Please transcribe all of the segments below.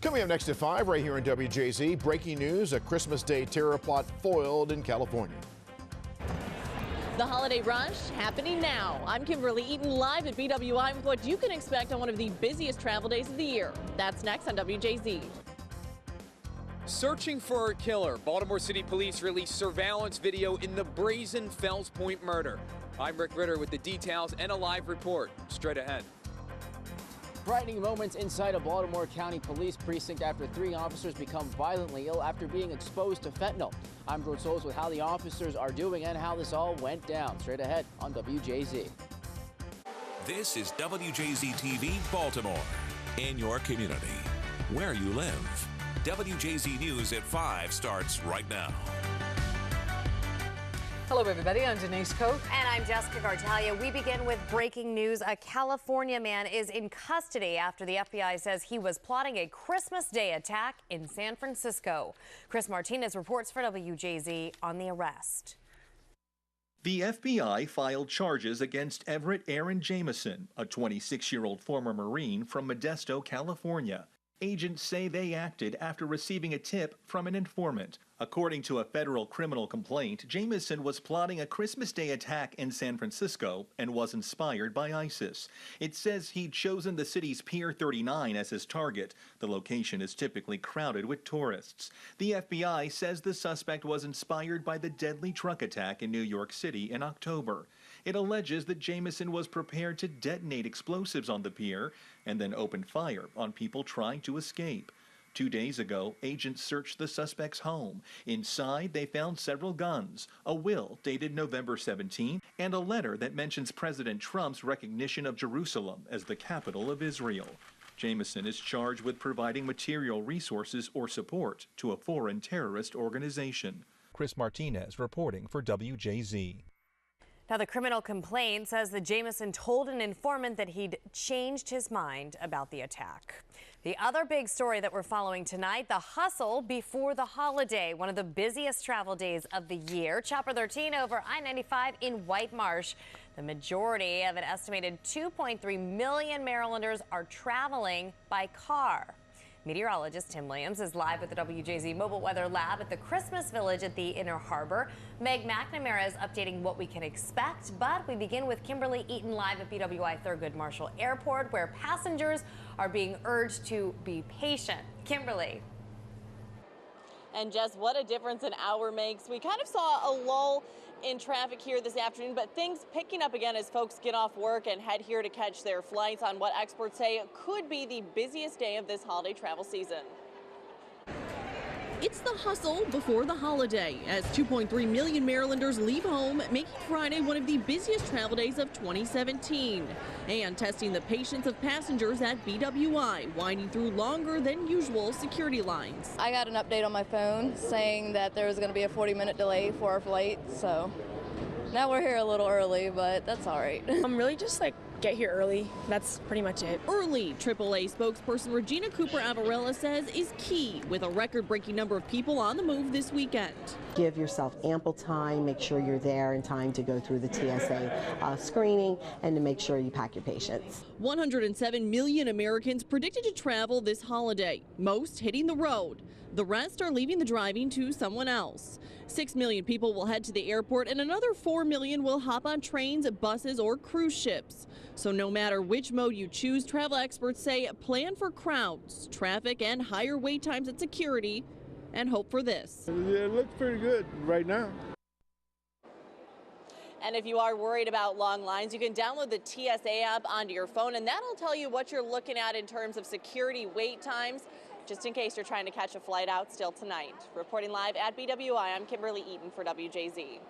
Coming up next at 5 right here in WJZ, breaking news, a Christmas Day terror plot foiled in California. The holiday rush happening now. I'm Kimberly Eaton, live at BWI with what you can expect on one of the busiest travel days of the year. That's next on WJZ. Searching for a killer, Baltimore City Police released surveillance video in the brazen Fells Point murder. I'm Rick Ritter with the details and a live report. Straight ahead. Frightening moments inside a Baltimore County Police precinct after 3 officers become violently ill after being exposed to fentanyl. I'm Brooke Souls with how the officers are doing and how this all went down. Straight ahead on WJZ. This is WJZ TV Baltimore, in your community, where you live. WJZ News at 5 starts right now. Hello, everybody. I'm Denise Koch. And I'm Jessica Gartalia. We begin with breaking news. A California man is in custody after the FBI says he was plotting a Christmas Day attack in San Francisco. Chris Martinez reports for WJZ on the arrest. The FBI filed charges against Everett Aaron Jamison, a 26-year-old former Marine from Modesto, California. Agents say they acted after receiving a tip from an informant. According to a federal criminal complaint, Jamison was plotting a Christmas Day attack in San Francisco and was inspired by ISIS. It says he'd chosen the city's Pier 39 as his target. The location is typically crowded with tourists. The FBI says the suspect was inspired by the deadly truck attack in New York City in October. It alleges that Jamison was prepared to detonate explosives on the pier and then open fire on people trying to escape. 2 days ago, agents searched the suspect's home. Inside, they found several guns, a will dated November 17, and a letter that mentions President Trump's recognition of Jerusalem as the capital of Israel. Jamison is charged with providing material resources or support to a foreign terrorist organization. Chris Martinez reporting for WJZ. Now, the criminal complaint says that Jamison told an informant that he'd changed his mind about the attack. The other big story that we're following tonight, the hustle before the holiday, one of the busiest travel days of the year. Chopper 13 over I-95 in White Marsh. The majority of an estimated 2.3 million Marylanders are traveling by car. Meteorologist Tim Williams is live at the WJZ Mobile Weather Lab at the Christmas Village at the Inner Harbor. Meg McNamara is updating what we can expect, but we begin with Kimberly Eaton live at BWI Thurgood Marshall Airport, where passengers are being urged to be patient. Kimberly. And just what a difference an hour makes. We kind of saw a lull in traffic here this afternoon, but things picking up again as folks get off work and head here to catch their flights on what experts say could be the busiest day of this holiday travel season. It's the hustle before the holiday as 2.3 million Marylanders leave home, making Friday one of the busiest travel days of 2017. And testing the patience of passengers at BWI, winding through longer than usual security lines. I got an update on my phone saying that there was going to be a 40-minute delay for our flight, so now we're here a little early, but that's all right. I'm really just get here early. That's pretty much it. Early, AAA spokesperson Regina Cooper-Avarella says is key with a record-breaking number of people on the move this weekend. Give yourself ample time, make sure you're there in time to go through the TSA screening and to make sure you pack your patience. 107 million Americans predicted to travel this holiday, most hitting the road. The rest are leaving the driving to someone else. 6 million people will head to the airport and another 4 million will hop on trains, buses, or cruise ships. So no matter which mode you choose, travel experts say plan for crowds, traffic, and higher wait times at security, and hope for this. Yeah, it looks pretty good right now. And if you are worried about long lines, you can download the TSA app onto your phone, and that'll tell you what you're looking at in terms of security wait times, just in case you're trying to catch a flight out still tonight. Reporting live at BWI, I'm Kimberly Eaton for WJZ.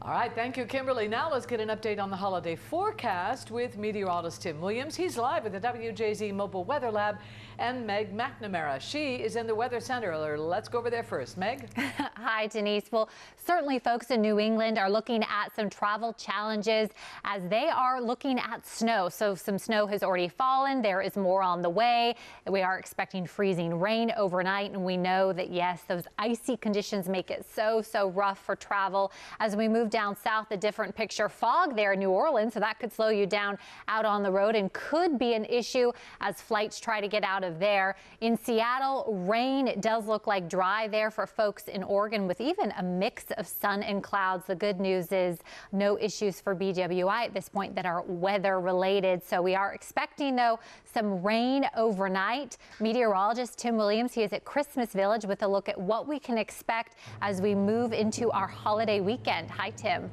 All right, thank you, Kimberly. Now let's get an update on the holiday forecast with meteorologist Tim Williams. He's live at the WJZ Mobile Weather Lab, and Meg McNamara. She is in the Weather Center. Let's go over there first. Meg? Hi, Denise. Well, certainly folks in New England are looking at some travel challenges as they are looking at snow. So some snow has already fallen. There is more on the way. We are expecting freezing rain overnight, and we know that, yes, those icy conditions make it so rough for travel. As we move move down south, a different picture. Fog there in New Orleans, so that could slow you down out on the road and could be an issue as flights try to get out of there. In Seattle, rain. It does look like dry there for folks in Oregon with even a mix of sun and clouds. The good news is no issues for BWI at this point that are weather related. So we are expecting, though, some rain overnight. Meteorologist Tim Williams, he is at Christmas Village with a look at what we can expect as we move into our holiday weekend. Hi, Tim.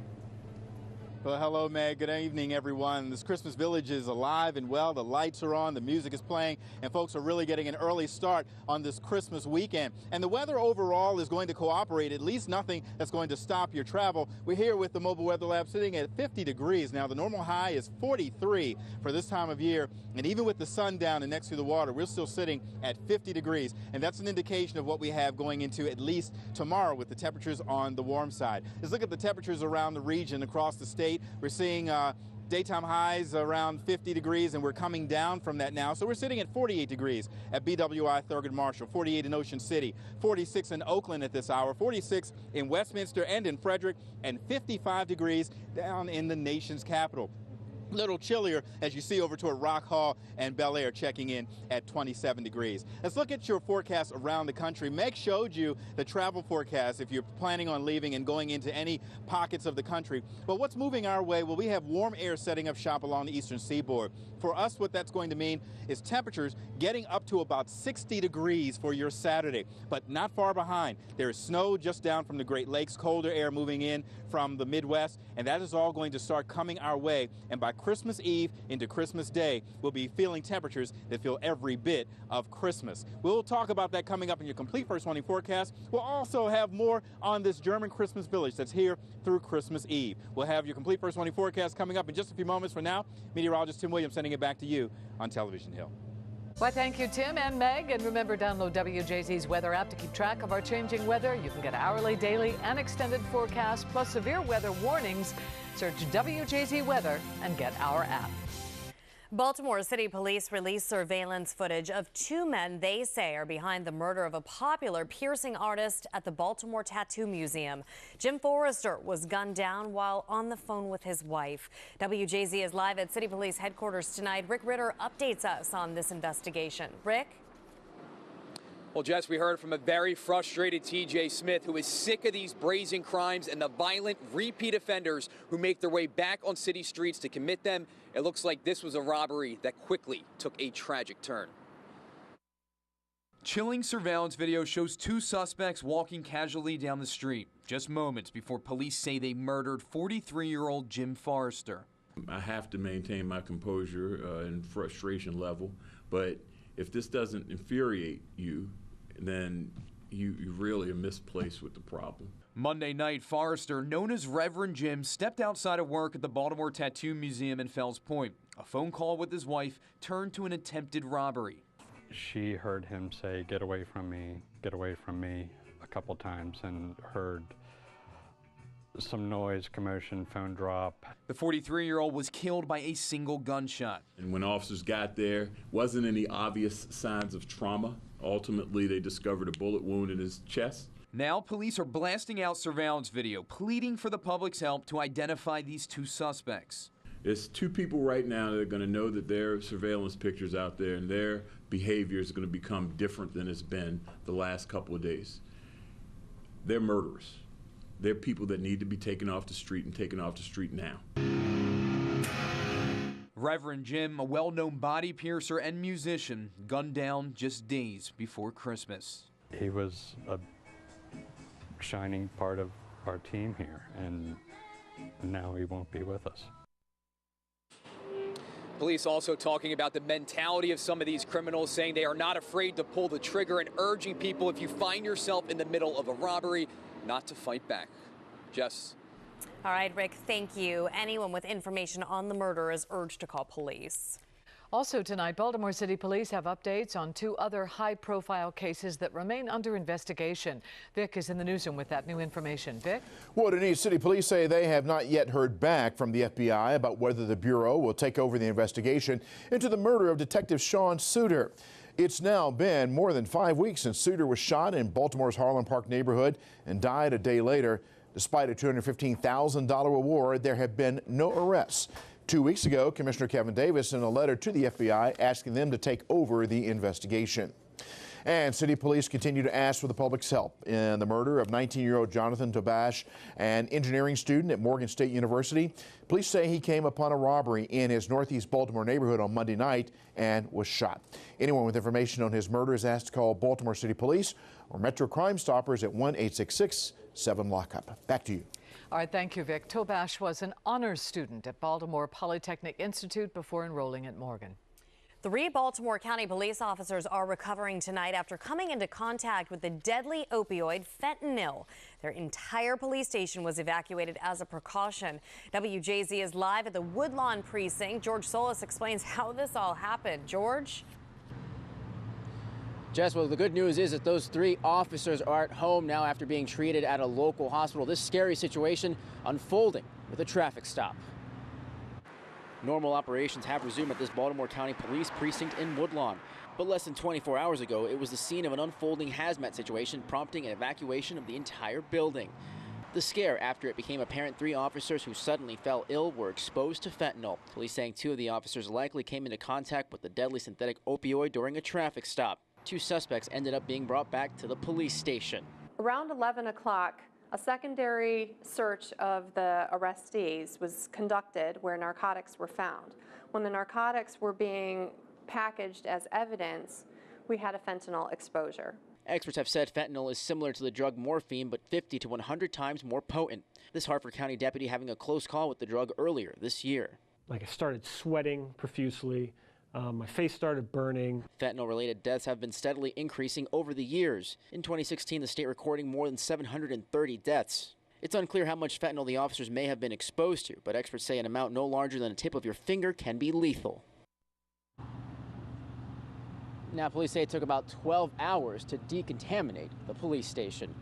Well, hello, Meg. Good evening, everyone. This Christmas Village is alive and well. The lights are on, the music is playing, and folks are really getting an early start on this Christmas weekend. And the weather overall is going to cooperate, at least nothing that's going to stop your travel. We're here with the Mobile Weather Lab sitting at 50 degrees. Now, the normal high is 43 for this time of year, and even with the sun down and next to the water, we're still sitting at 50 degrees. And that's an indication of what we have going into at least tomorrow with the temperatures on the warm side. Let's look at the temperatures around the region across the state. We're seeing daytime highs around 50 degrees, and we're coming down from that now. So we're sitting at 48 degrees at BWI Thurgood Marshall, 48 in Ocean City, 46 in Oakland at this hour, 46 in Westminster and in Frederick, and 55 degrees down in the nation's capital. A little chillier as you see over toward Rock Hall and Bel Air, checking in at 27 degrees. Let's look at your forecast around the country. Meg showed you the travel forecast if you're planning on leaving and going into any pockets of the country. But what's moving our way? Well, we have warm air setting up shop along the eastern seaboard. For us, what that's going to mean is temperatures getting up to about 60 degrees for your Saturday, but not far behind. There is snow just down from the Great Lakes, colder air moving in from the Midwest, and that is all going to start coming our way. And by Christmas Eve into Christmas Day, we'll be feeling temperatures that feel every bit of Christmas. We'll talk about that coming up in your complete first warning forecast. We'll also have more on this German Christmas village that's here through Christmas Eve. We'll have your complete first warning forecast coming up in just a few moments. For now, meteorologist Tim Williams sending it back to you on Television Hill. Well, thank you, Tim and Meg. And remember, download WJZ's weather app to keep track of our changing weather. You can get hourly, daily, and extended forecasts, plus severe weather warnings. Search WJZ Weather and get our app. Baltimore City Police released surveillance footage of two men they say are behind the murder of a popular piercing artist at the Baltimore Tattoo Museum. Jim Forrester was gunned down while on the phone with his wife. WJZ is live at City Police headquarters tonight. Rick Ritter updates us on this investigation. Rick? Well, Jess, we heard from a very frustrated TJ Smith, who is sick of these brazen crimes and the violent repeat offenders who make their way back on city streets to commit them. It looks like this was a robbery that quickly took a tragic turn. Chilling surveillance video shows two suspects walking casually down the street, just moments before police say they murdered 43-year-old Jim Forrester. I have to maintain my composure and frustration level, but if this doesn't infuriate you, then you really are misplaced with the problem. Monday night, Forrester, known as Reverend Jim, stepped outside of work at the Baltimore Tattoo Museum in Fells Point. A phone call with his wife turned to an attempted robbery. She heard him say, get away from me, a couple times, and heard some noise, commotion, phone drop. The 43-year-old was killed by a single gunshot. And when officers got there, wasn't any obvious signs of trauma. Ultimately, they discovered a bullet wound in his chest. Now, police are blasting out surveillance video, pleading for the public's help to identify these two suspects. There's two people right now that are going to know that there are surveillance pictures out there, and their behavior is going to become different than it's been the last couple of days. They're murderers. They're people that need to be taken off the street and taken off the street now. Reverend Jim, a well-known body piercer and musician, gunned down just days before Christmas. He was a shining part of our team here, and now he won't be with us. Police also talking about the mentality of some of these criminals, saying they are not afraid to pull the trigger and urging people, if you find yourself in the middle of a robbery, not to fight back. Jess. All right, Rick, thank you. Anyone with information on the murder is urged to call police. Also tonight, Baltimore City Police have updates on two other high-profile cases that remain under investigation. Vic is in the newsroom with that new information. Vic? Well, Denise, City Police say they have not yet heard back from the FBI about whether the Bureau will take over the investigation into the murder of Detective Sean Suter. It's now been more than 5 weeks since Suter was shot in Baltimore's Harlem Park neighborhood and died a day later. Despite a $215,000 reward, there have been no arrests. 2 weeks ago, Commissioner Kevin Davis sent a letter to the FBI asking them to take over the investigation. And city police continue to ask for the public's help in the murder of 19-year-old Jonathan Tobash, an engineering student at Morgan State University. Police say he came upon a robbery in his Northeast Baltimore neighborhood on Monday night and was shot. Anyone with information on his murder is asked to call Baltimore City Police or Metro Crime Stoppers at 1-866-7-LOCK-UP. Back to you. All right, thank you, Vic. Tobash was an honors student at Baltimore Polytechnic Institute before enrolling at Morgan. 3 Baltimore County police officers are recovering tonight after coming into contact with the deadly opioid fentanyl. Their entire police station was evacuated as a precaution. WJZ is live at the Woodlawn precinct. George Solis explains how this all happened. George? Jess, well, the good news is that those 3 officers are at home now after being treated at a local hospital. This scary situation unfolding with a traffic stop. Normal operations have resumed at this Baltimore County Police precinct in Woodlawn. But less than 24 hours ago, it was the scene of an unfolding hazmat situation, prompting an evacuation of the entire building. The scare after it became apparent 3 officers who suddenly fell ill were exposed to fentanyl. Police saying 2 of the officers likely came into contact with the deadly synthetic opioid during a traffic stop. 2 suspects ended up being brought back to the police station. Around 11 o'clock, a secondary search of the arrestees was conducted where narcotics were found. When the narcotics were being packaged as evidence, we had a fentanyl exposure. Experts have said fentanyl is similar to the drug morphine, but 50 to 100 times more potent. This Hartford County deputy having a close call with the drug earlier this year. I started sweating profusely. My face started burning. Fentanyl-related deaths have been steadily increasing over the years. In 2016, the state recording more than 730 deaths. It's unclear how much fentanyl the officers may have been exposed to, but experts say an amount no larger than a tip of your finger can be lethal. Now, police say it took about 12 hours to decontaminate the police station.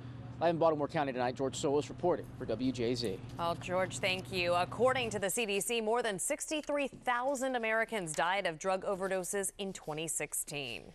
Live in Baltimore County tonight, George Solis reporting for WJZ. Well, George, thank you. According to the CDC, more than 63,000 Americans died of drug overdoses in 2016.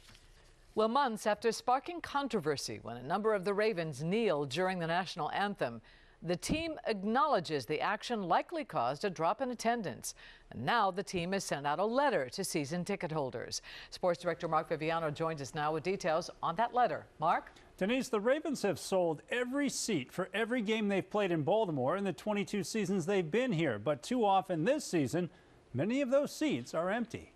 Well, months after sparking controversy when a number of the Ravens kneeled during the national anthem, the team acknowledges the action likely caused a drop in attendance. And now the team has sent out a letter to season ticket holders. Sports Director Mark Viviano joins us now with details on that letter. Mark? Denise, the Ravens have sold every seat for every game they've played in Baltimore in the 22 seasons they've been here. But too often this season, many of those seats are empty.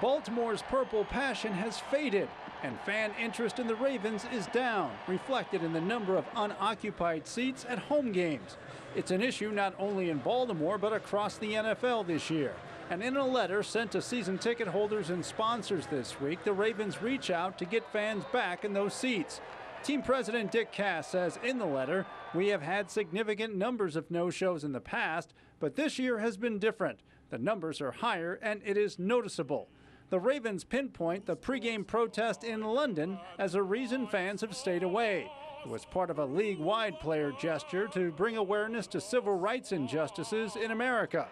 Baltimore's purple passion has faded, and fan interest in the Ravens is down, reflected in the number of unoccupied seats at home games. It's an issue not only in Baltimore, but across the NFL this year. And in a letter sent to season ticket holders and sponsors this week, the Ravens reach out to get fans back in those seats. Team president Dick Cass says in the letter, "We have had significant numbers of no-shows in the past, but this year has been different. The numbers are higher and it is noticeable." The Ravens pinpoint the pregame protest in London as a reason fans have stayed away. It was part of a league-wide player gesture to bring awareness to civil rights injustices in America.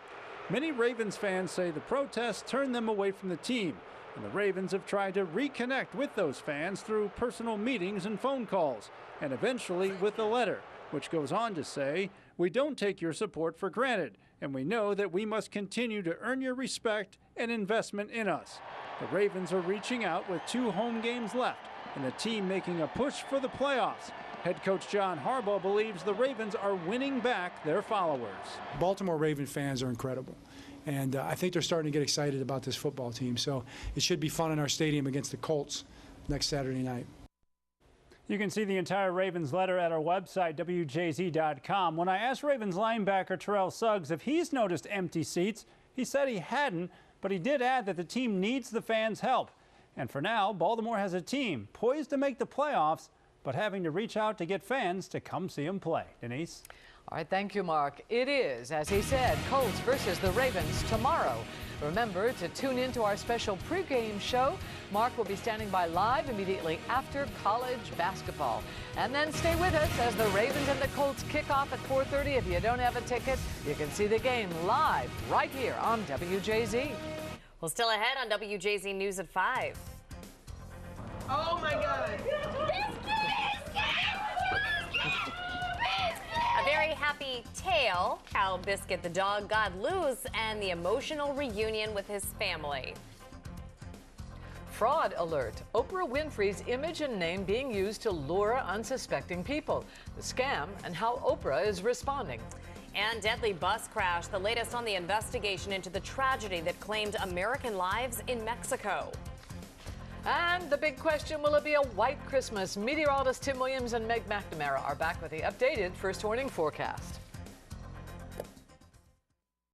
Many Ravens fans say the protests turned them away from the team, and the Ravens have tried to reconnect with those fans through personal meetings and phone calls, and eventually with a letter, which goes on to say, "We don't take your support for granted, and we know that we must continue to earn your respect and investment in us." The Ravens are reaching out with 2 home games left, and the team making a push for the playoffs. Head coach John Harbaugh believes the Ravens are winning back their followers. Baltimore Raven fans are incredible, and I think they're starting to get excited about this football team. So it should be fun in our stadium against the Colts next Saturday night. You can see the entire Ravens letter at our website, WJZ.com. When I asked Ravens linebacker Terrell Suggs if he's noticed empty seats, he said he hadn't, but he did add that the team needs the fans' help. And for now, Baltimore has a team poised to make the playoffs, but having to reach out to get fans to come see them play. Denise? All right, thank you, Mark. It is, as he said, Colts versus the Ravens tomorrow. Remember to tune in to our special pregame show. Mark will be standing by live immediately after college basketball. And then stay with us as the Ravens and the Colts kick off at 4:30. If you don't have a ticket, you can see the game live right here on WJZ. Well, still ahead on WJZ News at 5. Oh, my God. happy tale, how Biscuit the dog got loose, and the emotional reunion with his family. Fraud alert. Oprah Winfrey's image and name being used to lure unsuspecting people. The scam and how Oprah is responding. And deadly bus crash, the latest on the investigation into the tragedy that claimed American lives in Mexico. And the big question, will it be a white Christmas? Meteorologist Tim Williams and Meg McNamara are back with the updated First Warning forecast.